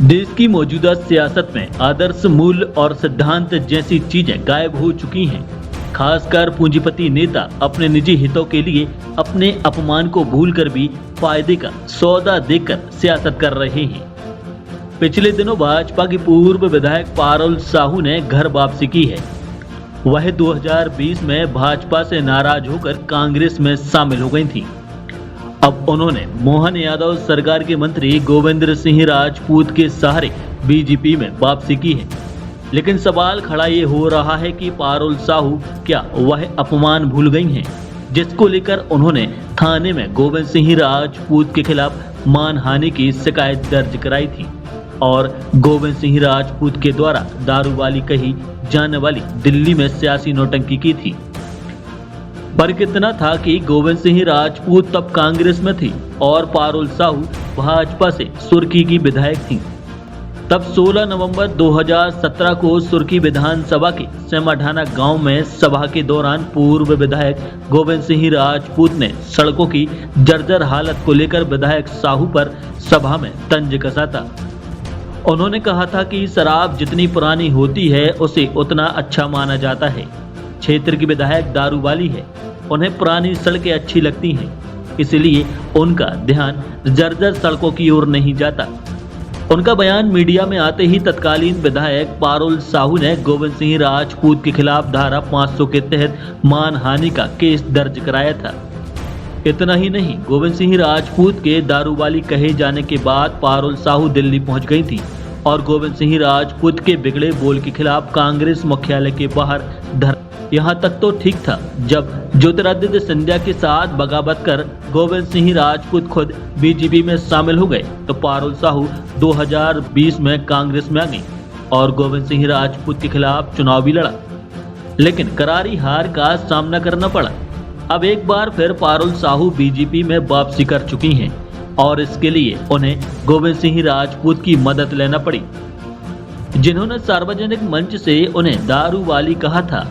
देश की मौजूदा सियासत में आदर्श मूल्य और सिद्धांत जैसी चीजें गायब हो चुकी हैं। खासकर पूंजीपति नेता अपने निजी हितों के लिए अपने अपमान को भूलकर भी फायदे का सौदा देकर सियासत कर रहे हैं। पिछले दिनों भाजपा की पूर्व विधायक पारुल साहू ने घर वापसी की है। वह 2020 में भाजपा से नाराज होकर कांग्रेस में शामिल हो गई थी। अब उन्होंने मोहन यादव सरकार के मंत्री गोविंद सिंह राजपूत के सहारे बीजेपी में वापसी की है। लेकिन सवाल खड़ा ये हो रहा है कि पारुल साहू क्या वह अपमान भूल गई हैं, जिसको लेकर उन्होंने थाने में गोविंद सिंह राजपूत के खिलाफ मानहानि की शिकायत दर्ज कराई थी और गोविंद सिंह राजपूत के द्वारा दारूवाली कही जाने वाली दिल्ली में सियासी नौटंकी की थी। पर कितना था कि गोविंद सिंह राजपूत तब कांग्रेस में थी और पारुल साहू भाजपा से सुर्खी की विधायक थी। तब 16 नवंबर 2017 को सुर्खी विधानसभा के सेमाढाना गांव में सभा के दौरान पूर्व विधायक गोविंद सिंह राजपूत ने सड़कों की जर्जर हालत को लेकर विधायक साहू पर सभा में तंज कसा था। उन्होंने कहा था कि शराब जितनी पुरानी होती है उसे उतना अच्छा माना जाता है। क्षेत्र की विधायक दारूवाली है, उन्हें पुरानी सड़कें अच्छी लगती हैं, इसलिए उनका ध्यान जर्जर सड़कों की ओर नहीं जाता। उनका बयान मीडिया में आते ही तत्कालीन विधायक पारुल साहू ने गोविंद सिंह राजपूत के खिलाफ धारा 500 के तहत मानहानि का केस दर्ज कराया था। इतना ही नहीं, गोविंद सिंह राजपूत के दारूवाली कहे जाने के बाद पारुल साहू दिल्ली पहुंच गई थी और गोविंद सिंह राजपूत के बिगड़े बोल के खिलाफ कांग्रेस मुख्यालय के बाहर यहाँ तक तो ठीक था, जब ज्योतिरादित्य सिंधिया के साथ बगावत कर गोविंद सिंह राजपूत खुद बीजेपी में शामिल हो गए तो पारुल साहू 2020 में कांग्रेस में आ गई और गोविंद सिंह राजपूत के खिलाफ चुनाव भी लड़ा, लेकिन करारी हार का सामना करना पड़ा। अब एक बार फिर पारुल साहू बीजेपी में वापसी कर चुकी हैं और इसके लिए उन्हें गोविंद सिंह राजपूत की मदद लेना पड़ी, जिन्होंने सार्वजनिक मंच से उन्हें दारूवाली कहा था।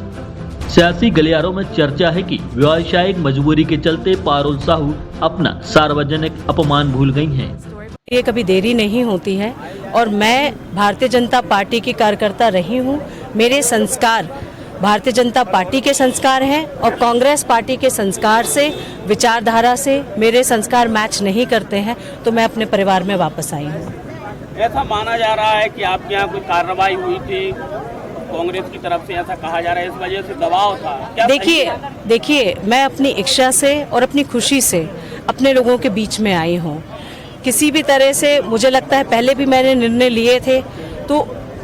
सियासी गलियारों में चर्चा है कि व्यावसायिक मजबूरी के चलते पारुल साहू अपना सार्वजनिक अपमान भूल गई हैं। ये कभी देरी नहीं होती है और मैं भारतीय जनता पार्टी की कार्यकर्ता रही हूँ। मेरे संस्कार भारतीय जनता पार्टी के संस्कार हैं और कांग्रेस पार्टी के संस्कार से, विचारधारा से मेरे संस्कार मैच नहीं करते हैं, तो मैं अपने परिवार में वापस आई हूँ। ऐसा माना जा रहा है कि आपके यहाँ कोई कार्रवाई हुई थी कांग्रेस की तरफ से, ऐसा कहा जा रहा है, इस वजह से दबाव था क्या? देखिए मैं अपनी इच्छा से और अपनी खुशी से अपने लोगों के बीच में आई हूँ। किसी भी तरह से मुझे लगता है पहले भी मैंने निर्णय लिए थे तो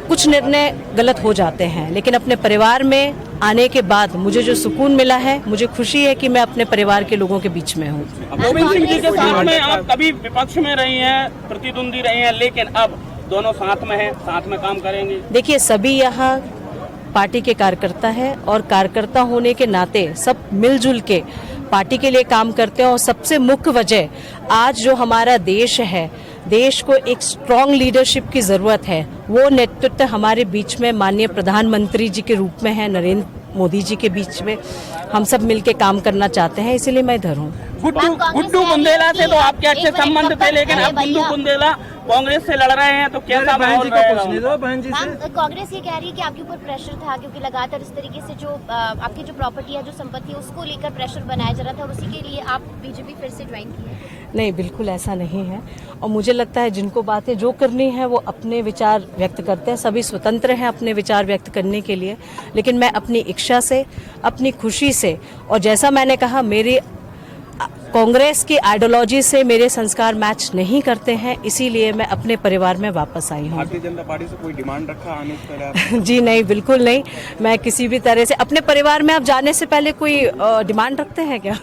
कुछ निर्णय गलत हो जाते हैं, लेकिन अपने परिवार में आने के बाद मुझे जो सुकून मिला है, मुझे खुशी है कि मैं अपने परिवार के लोगों के बीच में हूँ। गोविंद सिंह जी के साथ में आप कभी विपक्ष में रही हैं, प्रतिद्वंदी रही हैं, लेकिन अब दोनों साथ में हैं, साथ में काम करेंगे। देखिए सभी यहाँ पार्टी के कार्यकर्ता है और कार्यकर्ता होने के नाते सब मिलजुल के पार्टी के लिए काम करते हैं और सबसे मुख्य वजह आज जो हमारा देश है, देश को एक स्ट्रॉन्ग लीडरशिप की जरूरत है। वो नेतृत्व हमारे बीच में माननीय प्रधानमंत्री जी के रूप में है, नरेंद्र मोदी जी के बीच में हम सब मिलके काम करना चाहते हैं, इसीलिए मैं इधर हूँ। गुड्डू बुंदेला से तो आपके अच्छे संबंध थे, लेकिन अब गुड्डू बुंदेला कांग्रेस से लड़ रहे हैं, तो कैसा माहौल रहेगा? कांग्रेस ये कह रही है कि आपके ऊपर प्रेशर था क्योंकि लगातार इस तरीके से जो आपकी जो प्रॉपर्टी है, जो संपत्ति है, उसको लेकर प्रेशर बनाया जा रहा था और उसी के लिए आप बीजेपी फिर से ज्वाइन किए। नहीं, बिल्कुल ऐसा नहीं है और मुझे लगता है जिनको बातें जो करनी है वो अपने विचार व्यक्त करते हैं, सभी स्वतंत्र हैं अपने विचार व्यक्त करने के लिए, लेकिन मैं अपनी इच्छा से, अपनी खुशी से और जैसा मैंने कहा मेरी कांग्रेस की आइडियोलॉजी से मेरे संस्कार मैच नहीं करते हैं, इसीलिए मैं अपने परिवार में वापस आई हूँ। भारतीय जनता पार्टी से कोई डिमांड रखा आने से? जी नहीं, बिल्कुल नहीं। मैं किसी भी तरह से अपने परिवार में आप जाने से पहले कोई डिमांड रखते हैं क्या?